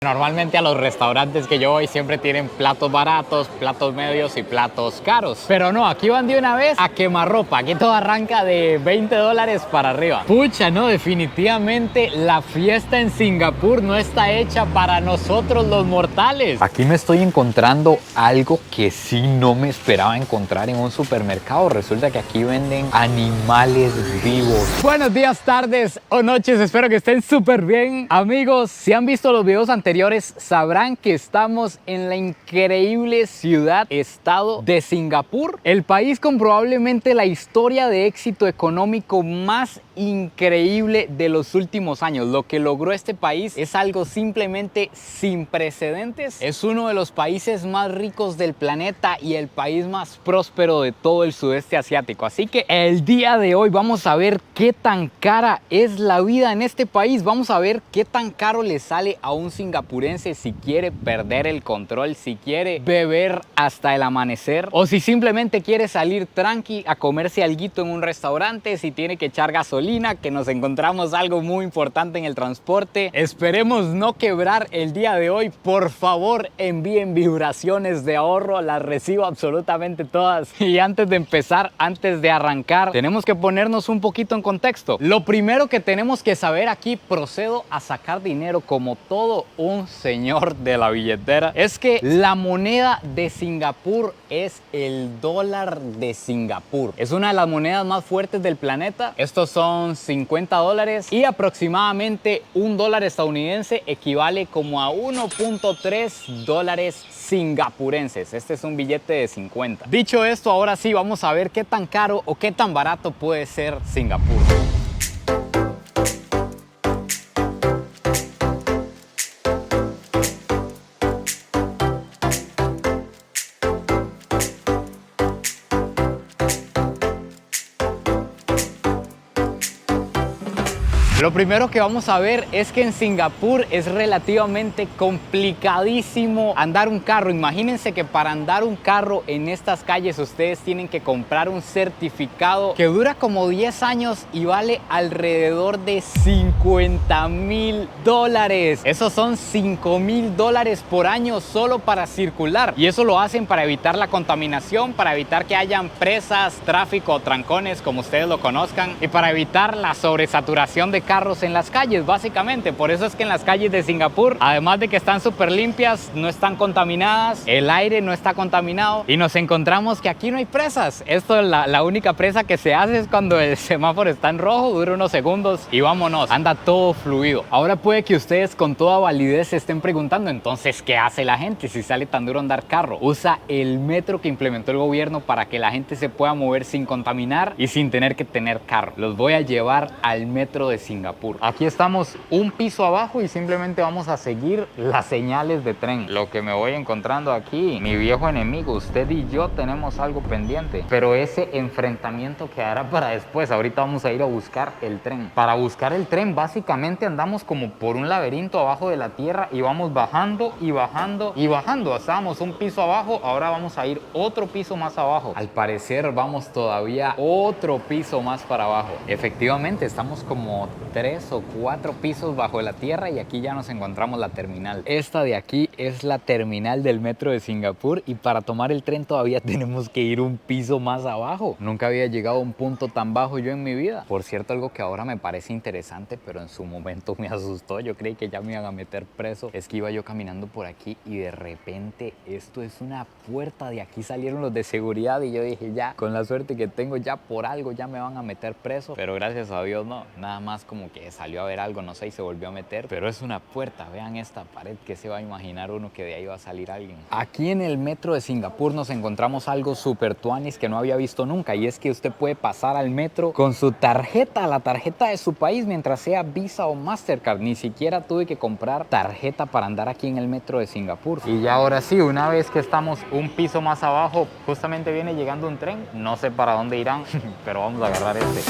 Normalmente a los restaurantes que yo voy siempre tienen platos baratos, platos medios y platos caros. Pero no, aquí van de una vez a quemarropa. Aquí todo arranca de $20 para arriba. Pucha, no, definitivamente la fiesta en Singapur no está hecha para nosotros los mortales. Aquí me estoy encontrando algo que sí no me esperaba encontrar en un supermercado. Resulta que aquí venden animales vivos. Buenos días, tardes o noches. Espero que estén súper bien. Amigos, si han visto los videos anteriores, sabrán que estamos en la increíble ciudad-estado de Singapur, el país con probablemente la historia de éxito económico más increíble de los últimos años. Lo que logró este país es algo simplemente sin precedentes. Es uno de los países más ricos del planeta y el país más próspero de todo el sudeste asiático. Así que el día de hoy vamos a ver qué tan cara es la vida en este país. Vamos a ver qué tan caro le sale a un singapurense si quiere perder el control, si quiere beber hasta el amanecer o si simplemente quiere salir tranqui a comerse alguito en un restaurante, si tiene que echar gasolina, que nos encontramos algo muy importante en el transporte. Esperemos no quebrar el día de hoy. Por favor, envíen vibraciones de ahorro, las recibo absolutamente todas. Y antes de empezar, antes de arrancar, tenemos que ponernos un poquito en contexto. Lo primero que tenemos que saber aquí, procedo a sacar dinero como todo un señor de la billetera, es que la moneda de Singapur es el dólar de Singapur. Es una de las monedas más fuertes del planeta. Estos son $50 y aproximadamente $1 estadounidense equivale como a 1.3 dólares singapurenses. Este es un billete de 50. Dicho esto, ahora sí vamos a ver qué tan caro o qué tan barato puede ser Singapur. Lo primero que vamos a ver es que en Singapur es relativamente complicadísimo andar un carro. Imagínense que para andar un carro en estas calles ustedes tienen que comprar un certificado que dura como 10 años y vale alrededor de $50,000. Esos son $5,000 por año solo para circular. Y eso lo hacen para evitar la contaminación, para evitar que hayan presas, tráfico o trancones, como ustedes lo conozcan, y para evitar la sobresaturación de carros en las calles, básicamente. Por eso es que en las calles de Singapur, además de que están súper limpias, no están contaminadas, el aire no está contaminado y nos encontramos que aquí no hay presas. Esto, la única presa que se hace es cuando el semáforo está en rojo, dura unos segundos y vámonos, anda todo fluido. Ahora puede que ustedes con toda validez se estén preguntando, entonces, ¿qué hace la gente si sale tan duro andar carro? Usa el metro que implementó el gobierno para que la gente se pueda mover sin contaminar y sin tener que tener carro. Los voy a llevar al metro de Singapur. Aquí estamos un piso abajo y simplemente vamos a seguir las señales de tren. Lo que me voy encontrando aquí, mi viejo enemigo, usted y yo tenemos algo pendiente, pero ese enfrentamiento quedará para después. Ahorita vamos a ir a buscar el tren. Para buscar el tren básicamente andamos como por un laberinto abajo de la tierra y vamos bajando y bajando y bajando. Estábamos un piso abajo, ahora vamos a ir otro piso más abajo. Al parecer vamos todavía otro piso más para abajo. Efectivamente estamos como 3 o 4 pisos bajo la tierra y aquí ya nos encontramos la terminal. Esta de aquí es la terminal del metro de Singapur y para tomar el tren todavía tenemos que ir un piso más abajo. Nunca había llegado a un punto tan bajo yo en mi vida. Por cierto, algo que ahora me parece interesante, pero en su momento me asustó. Yo creí que ya me iban a meter preso. Es que iba yo caminando por aquí y de repente esto es una puerta. De aquí salieron los de seguridad y yo dije, ya, con la suerte que tengo, ya por algo ya me van a meter preso. Pero gracias a Dios no, nada más como que salió a ver algo, no sé, y se volvió a meter. Pero es una puerta, vean esta pared, que se va a imaginar uno que de ahí va a salir alguien. Aquí en el metro de Singapur nos encontramos algo súper tuanis que no había visto nunca, y es que usted puede pasar al metro con su tarjeta, la tarjeta de su país, mientras sea Visa o Mastercard. Ni siquiera tuve que comprar tarjeta para andar aquí en el metro de Singapur. Y ya ahora sí, una vez que estamos un piso más abajo, justamente viene llegando un tren. No sé para dónde irán, pero vamos a agarrar este.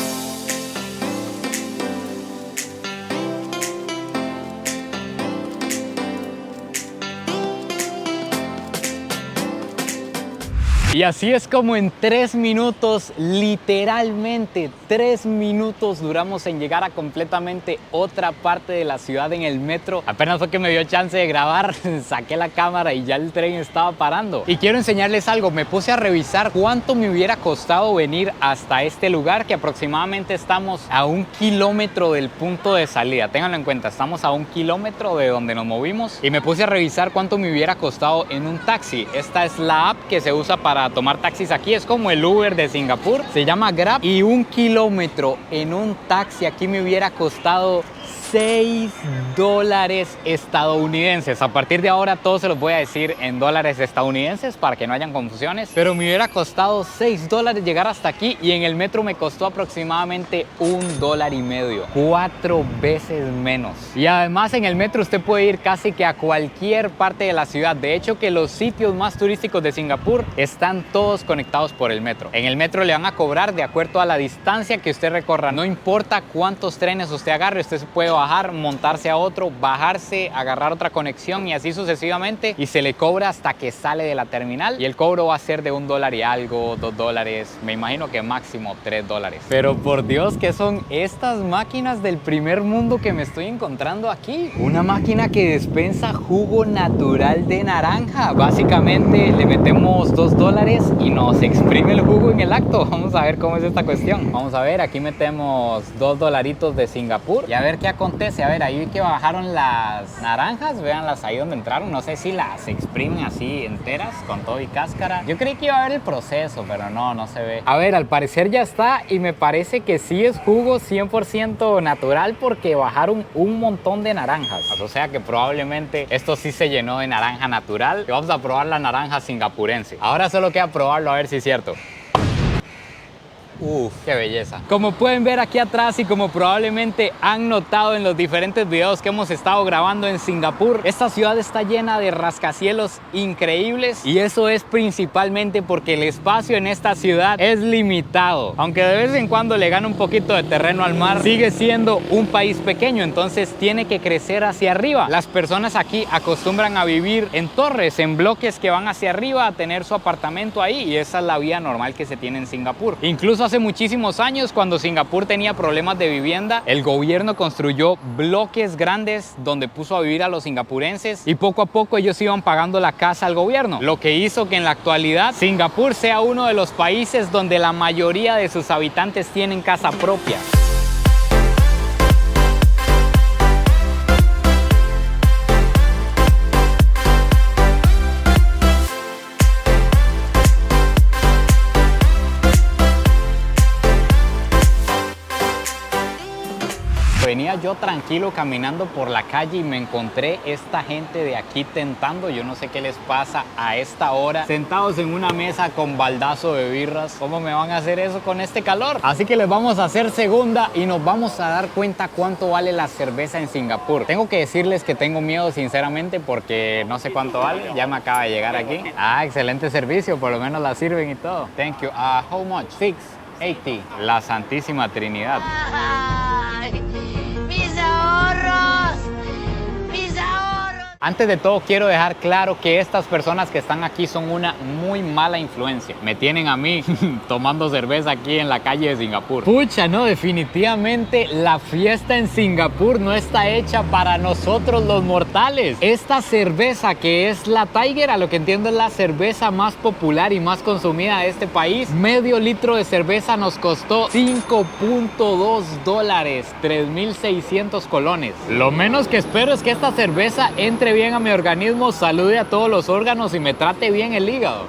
Y así es como en 3 minutos, literalmente 3 minutos duramos en llegar a completamente otra parte de la ciudad en el metro. Apenas fue que me dio chance de grabar, saqué la cámara y ya el tren estaba parando. Y quiero enseñarles algo, me puse a revisar cuánto me hubiera costado venir hasta este lugar, que aproximadamente estamos a 1 kilómetro del punto de salida. Ténganlo en cuenta, estamos a 1 kilómetro de donde nos movimos y me puse a revisar cuánto me hubiera costado en un taxi. Esta es la app que se usa para tomar taxis aquí, es como el Uber de Singapur, se llama Grab, y 1 kilómetro en un taxi aquí me hubiera costado $6 estadounidenses. A partir de ahora todo se los voy a decir en dólares estadounidenses para que no hayan confusiones, pero me hubiera costado $6 llegar hasta aquí y en el metro me costó aproximadamente $1.50, 4 veces menos. Y además en el metro usted puede ir casi que a cualquier parte de la ciudad. De hecho que los sitios más turísticos de Singapur están todos conectados por el metro. En el metro le van a cobrar de acuerdo a la distancia que usted recorra. No importa cuántos trenes usted agarre, usted se puede bajar, montarse a otro, bajarse, agarrar otra conexión y así sucesivamente, y se le cobra hasta que sale de la terminal, y el cobro va a ser de $1 y algo, $2, me imagino que máximo $3. Pero por Dios, ¿qué son estas máquinas del primer mundo que me estoy encontrando aquí? Una máquina que despensa jugo natural de naranja. Básicamente le metemos $2 y nos exprime el jugo en el acto. Vamos a ver cómo es esta cuestión. Vamos a ver, aquí metemos $2 de Singapur y a ver qué acontece. A ver, ahí vi que bajaron las naranjas, véanlas ahí donde entraron. No sé si las exprimen así enteras con todo y cáscara. Yo creí que iba a haber el proceso, pero no se ve. A ver, al parecer ya está y me parece que sí es jugo 100% natural porque bajaron un montón de naranjas. O sea que probablemente esto sí se llenó de naranja natural. Y vamos a probar la naranja singapurense. Ahora solo queda probarlo a ver si es cierto. Uf, qué belleza. Como pueden ver aquí atrás y como probablemente han notado en los diferentes videos que hemos estado grabando en Singapur, esta ciudad está llena de rascacielos increíbles y eso es principalmente porque el espacio en esta ciudad es limitado. Aunque de vez en cuando le gana un poquito de terreno al mar, sigue siendo un país pequeño, entonces tiene que crecer hacia arriba. Las personas aquí acostumbran a vivir en torres, en bloques que van hacia arriba, a tener su apartamento ahí, y esa es la vida normal que se tiene en Singapur. Incluso hace muchísimos años, cuando Singapur tenía problemas de vivienda, el gobierno construyó bloques grandes donde puso a vivir a los singapurenses y poco a poco ellos iban pagando la casa al gobierno, lo que hizo que en la actualidad Singapur sea uno de los países donde la mayoría de sus habitantes tienen casa propia. Venía yo tranquilo caminando por la calle y me encontré esta gente de aquí tentando. Yo no sé qué les pasa a esta hora, sentados en una mesa con baldazo de birras. ¿Cómo me van a hacer eso con este calor? Así que les vamos a hacer segunda y nos vamos a dar cuenta cuánto vale la cerveza en Singapur. Tengo que decirles que tengo miedo sinceramente porque no sé cuánto vale. Ya me acaba de llegar aquí. Ah, excelente servicio, por lo menos la sirven y todo. Thank you. How much? $6.80. La Santísima Trinidad. Antes de todo quiero dejar claro que estas personas que están aquí son una muy mala influencia. Me tienen a mí tomando cerveza aquí en la calle de Singapur. Pucha, no, definitivamente la fiesta en Singapur no está hecha para nosotros los mortales. Esta cerveza que es la Tiger, a lo que entiendo es la cerveza más popular y más consumida de este país. Medio litro de cerveza nos costó $5.2, 3.600 colones. Lo menos que espero es que esta cerveza entre bien a mi organismo, salude a todos los órganos y me trate bien el hígado.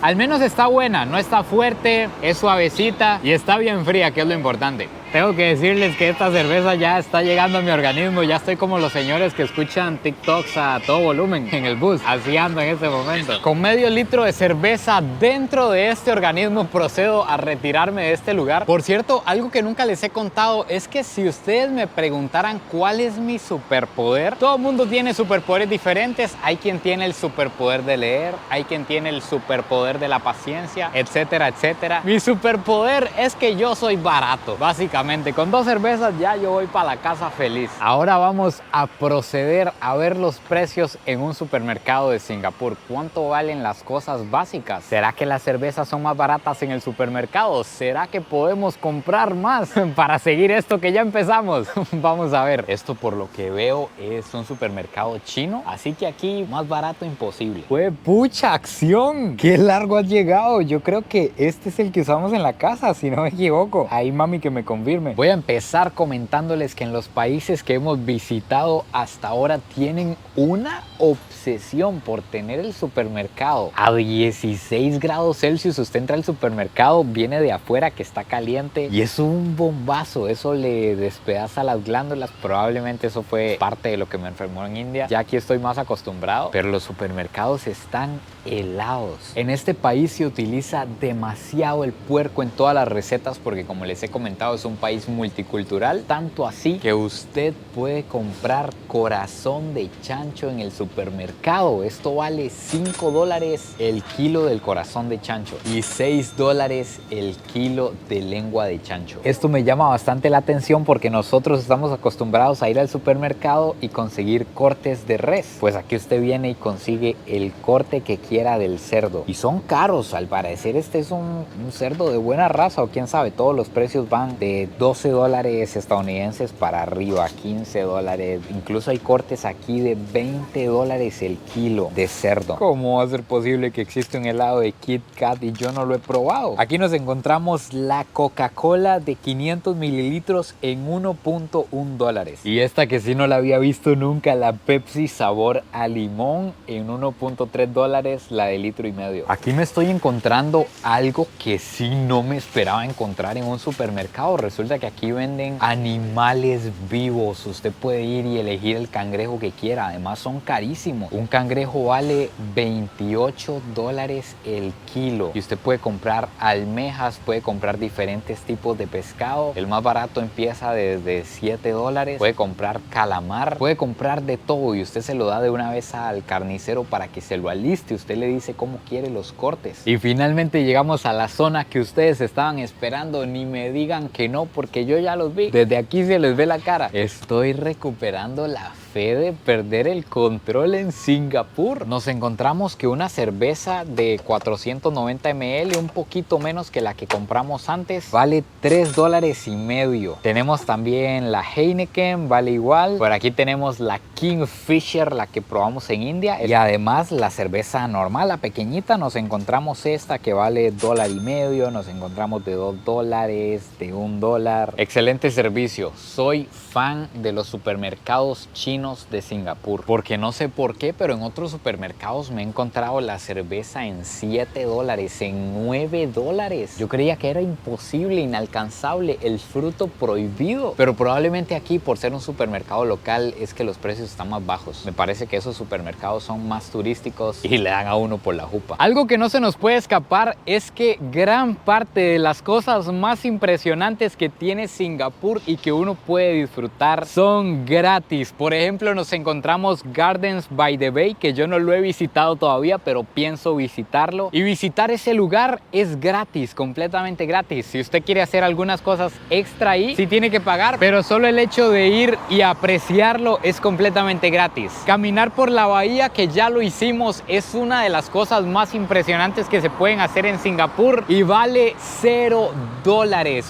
Al menos está buena, no está fuerte, es suavecita y está bien fría, que es lo importante. Tengo que decirles que esta cerveza ya está llegando a mi organismo. Ya estoy como los señores que escuchan TikToks a todo volumen en el bus. Así ando en este momento. Con medio litro de cerveza dentro de este organismo procedo a retirarme de este lugar. Por cierto, algo que nunca les he contado es que si ustedes me preguntaran cuál es mi superpoder, todo el mundo tiene superpoderes diferentes. Hay quien tiene el superpoder de leer, hay quien tiene el superpoder de la paciencia, etcétera, etcétera. Mi superpoder es que yo soy barato, básicamente. básicamente. Con 2 cervezas ya yo voy para la casa feliz. Ahora vamos a proceder a ver los precios en un supermercado de Singapur. ¿Cuánto valen las cosas básicas? ¿Será que las cervezas son más baratas en el supermercado? ¿Será que podemos comprar más para seguir esto que ya empezamos? Vamos a ver. Esto, por lo que veo, es un supermercado chino, así que aquí más barato imposible. ¡Fue pucha acción! ¡Qué largo has llegado! Yo creo que este es el que usamos en la casa, si no me equivoco. Ahí mami que me confirme. Voy a empezar comentándoles que en los países que hemos visitado hasta ahora tienen una obsesión por tener el supermercado a 16 grados Celsius. Usted entra al supermercado, viene de afuera que está caliente y es un bombazo. Eso le despedaza las glándulas. Probablemente eso fue parte de lo que me enfermó en India. Ya aquí estoy más acostumbrado, pero los supermercados están helados. En este país se utiliza demasiado el puerco en todas las recetas porque, como les he comentado, es un país multicultural, tanto así que usted puede comprar corazón de chancho en el supermercado. Esto vale $5 el kilo del corazón de chancho y $6 el kilo de lengua de chancho. Esto me llama bastante la atención porque nosotros estamos acostumbrados a ir al supermercado y conseguir cortes de res. Pues aquí usted viene y consigue el corte que quiera del cerdo y son caros. Al parecer este es un cerdo de buena raza, o quién sabe. Todos los precios van de $12 estadounidenses para arriba, $15. Incluso hay cortes aquí de $20 el kilo de cerdo. ¿Cómo va a ser posible que exista un helado de Kit Kat y yo no lo he probado? Aquí nos encontramos la Coca-Cola de 500 mililitros en $1.1. Y esta que sí no la había visto nunca, la Pepsi sabor a limón en $1.3, la de 1,5 litros. Aquí me estoy encontrando algo que sí no me esperaba encontrar en un supermercado. Resulta que aquí venden animales vivos. Usted puede ir y elegir el cangrejo que quiera. Además son carísimos. Un cangrejo vale $28 el kilo. Y usted puede comprar almejas, puede comprar diferentes tipos de pescado. El más barato empieza desde $7. Puede comprar calamar, puede comprar de todo y usted se lo da de una vez al carnicero para que se lo aliste. Usted le dice cómo quiere los cortes. Y finalmente llegamos a la zona que ustedes estaban esperando. Ni me digan que no, porque yo ya los vi. Desde aquí se les ve la cara. Estoy recuperando la fe de perder el control en Singapur. Nos encontramos que una cerveza de 490 ml, un poquito menos que la que compramos antes, vale $3.50. Tenemos también la Heineken, vale igual. Por aquí tenemos la Kingfisher, la que probamos en India. Y además la cerveza normal, la pequeñita, nos encontramos esta que vale $1.50. Nos encontramos de $2, de $1. Excelente servicio. Soy fan de los supermercados chinos de Singapur, porque no sé por qué, pero en otros supermercados me he encontrado la cerveza en $7, en $9. Yo creía que era imposible, inalcanzable, el fruto prohibido, pero probablemente aquí, por ser un supermercado local, es que los precios están más bajos. Me parece que esos supermercados son más turísticos y le dan a uno por la jupa. Algo que no se nos puede escapar es que gran parte de las cosas más impresionantes que tiene Singapur y que uno puede disfrutar son gratis. Por ejemplo, nos encontramos Gardens by the Bay, que yo no lo he visitado todavía, pero pienso visitarlo. Y visitar ese lugar es gratis, completamente gratis. Si usted quiere hacer algunas cosas extra ahí, sí tiene que pagar, pero solo el hecho de ir y apreciarlo es completamente gratis. Caminar por la bahía, que ya lo hicimos, es una de las cosas más impresionantes que se pueden hacer en Singapur y vale $0.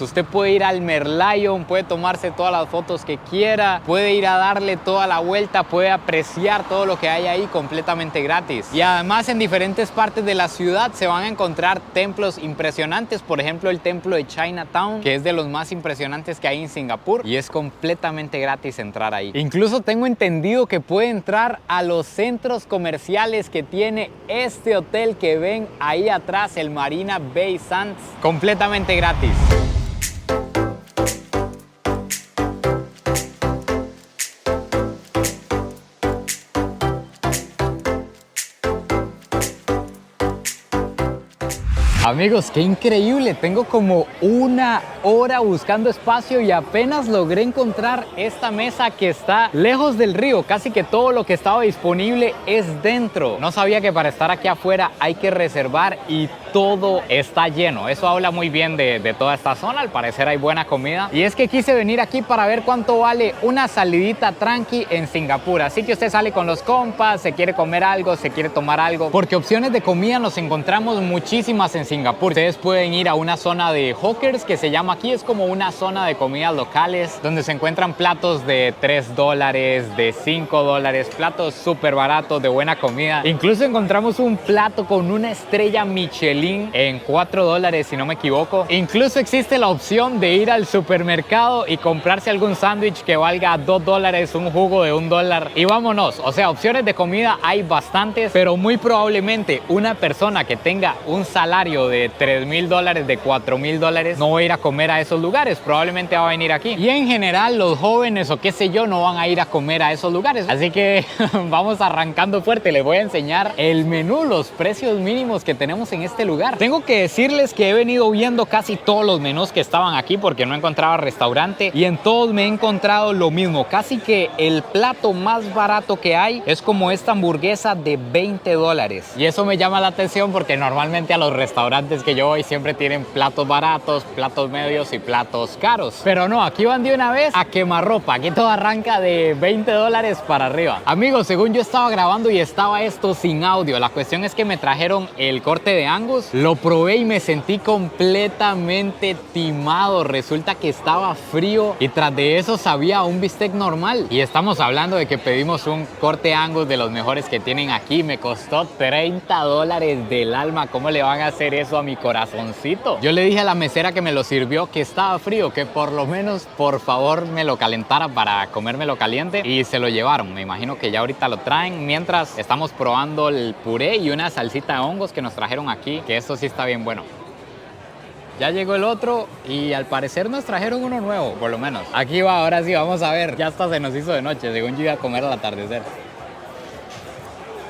Usted puede ir al Merlion, puede tomarse todas las fotos que quiera, puede ir a darle toda la vuelta, puede apreciar todo lo que hay ahí completamente gratis. Y además en diferentes partes de la ciudad se van a encontrar templos impresionantes. Por ejemplo, el templo de Chinatown, que es de los más impresionantes que hay en Singapur y es completamente gratis entrar ahí. Incluso tengo entendido que puede entrar a los centros comerciales que tiene este hotel que ven ahí atrás, el Marina Bay Sands, completamente gratis. Amigos, qué increíble, tengo como 1 hora buscando espacio y apenas logré encontrar esta mesa que está lejos del río. Casi que todo lo que estaba disponible es dentro. No sabía que para estar aquí afuera hay que reservar y todo está lleno. Eso habla muy bien de toda esta zona. Al parecer hay buena comida. Y es que quise venir aquí para ver cuánto vale una salidita tranqui en Singapur. Así que usted sale con los compas, se quiere comer algo, se quiere tomar algo. Porque opciones de comida nos encontramos muchísimas en Singapur. Ustedes pueden ir a una zona de hawkers que se llama aquí. Es como una zona de comidas locales donde se encuentran platos de $3, de $5, platos súper baratos de buena comida. Incluso encontramos un plato con una estrella Michelin en $4 si no me equivoco. Incluso existe la opción de ir al supermercado y comprarse algún sándwich que valga $2, un jugo de $1 y vámonos. O sea, opciones de comida hay bastantes, pero muy probablemente una persona que tenga un salario de $3,000, de $4,000 no va a ir a comer a esos lugares, probablemente va a venir aquí. Y en general los jóvenes o qué sé yo no van a ir a comer a esos lugares. Así que vamos arrancando fuerte. Les voy a enseñar el menú, los precios mínimos que tenemos en este lugar. Tengo que decirles que he venido viendo casi todos los menús que estaban aquí porque no encontraba restaurante y en todos me he encontrado lo mismo. Casi que el plato más barato que hay es como esta hamburguesa de $20 y eso me llama la atención porque normalmente a los restaurantes que yo voy siempre tienen platos baratos, platos medios y platos caros, pero no, aquí van de una vez a quemarropa. Aquí todo arranca de $20 para arriba. Amigos, según yo estaba grabando y estaba esto sin audio, la cuestión es que me trajeron el corte de Angus, lo probé y me sentí completamente timado. Resulta que estaba frío y tras de eso sabía un bistec normal. Y estamos hablando de que pedimos un corte Angus de los mejores que tienen aquí. Me costó $30 del alma. ¿Cómo le van a hacer eso a mi corazoncito? Yo le dije a la mesera que me lo sirvió que estaba frío, que por lo menos por favor me lo calentara para comérmelo caliente y se lo llevaron. Me imagino que ya ahorita lo traen mientras estamos probando el puré y una salsita de hongos que nos trajeron aquí, que esto sí está bien bueno. Ya llegó el otro y al parecer nos trajeron uno nuevo, por lo menos. Aquí va, ahora sí, vamos a ver. Ya hasta se nos hizo de noche, según yo iba a comer al atardecer.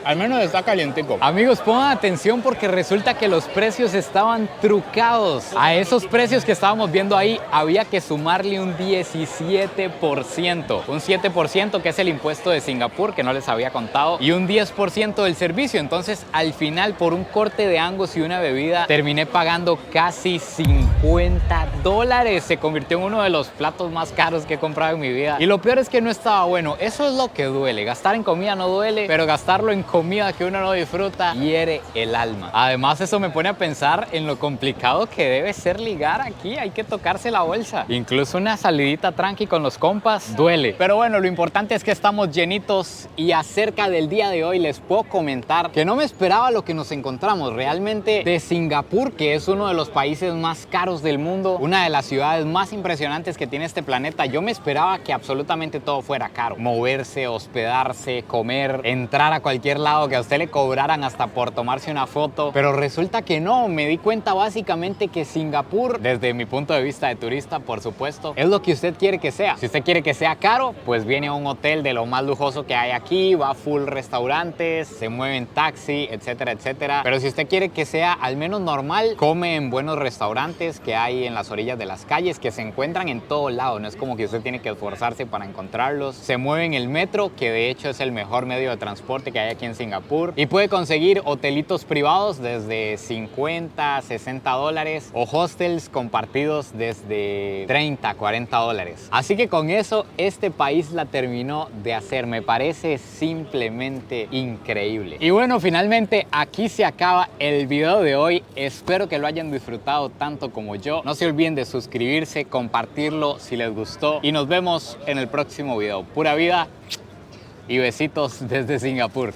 Al menos está calientico. Amigos, pongan atención porque resulta que los precios estaban trucados. A esos precios que estábamos viendo ahí había que sumarle un 17%. Un 7% que es el impuesto de Singapur, que no les había contado, y un 10% del servicio. Entonces, al final, por un corte de Angus y una bebida, terminé pagando casi $50. Se convirtió en uno de los platos más caros que he comprado en mi vida. Y lo peor es que no estaba bueno. Eso es lo que duele. Gastar en comida no duele, pero gastarlo en comida que uno no disfruta hiere el alma. Además, eso me pone a pensar en lo complicado que debe ser ligar aquí. Hay que tocarse la bolsa. Incluso una salidita tranqui con los compas duele. Pero bueno, lo importante es que estamos llenitos y acerca del día de hoy les puedo comentar que no me esperaba lo que nos encontramos. Realmente de Singapur, que es uno de los países más caros del mundo, una de las ciudades más impresionantes que tiene este planeta, yo me esperaba que absolutamente todo fuera caro. Moverse, hospedarse, comer, entrar a cualquier lado, que a usted le cobraran hasta por tomarse una foto, pero resulta que no. Me di cuenta básicamente que Singapur, desde mi punto de vista de turista, por supuesto, es lo que usted quiere que sea. Si usted quiere que sea caro, pues viene a un hotel de lo más lujoso que hay aquí, va a full restaurantes, se mueve en taxi, etcétera, etcétera. Pero si usted quiere que sea al menos normal, come en buenos restaurantes que hay en las orillas de las calles, que se encuentran en todo lado. No es como que usted tiene que esforzarse para encontrarlos. Se mueve en el metro, que de hecho es el mejor medio de transporte que hay aquí en Singapur, y puede conseguir hotelitos privados desde $50, $60 o hostels compartidos desde $30, $40. Así que con eso este país la terminó de hacer. Me parece simplemente increíble. Y bueno, finalmente aquí se acaba el video de hoy. Espero que lo hayan disfrutado tanto como yo. No se olviden de suscribirse, compartirlo si les gustó y nos vemos en el próximo video. Pura vida y besitos desde Singapur.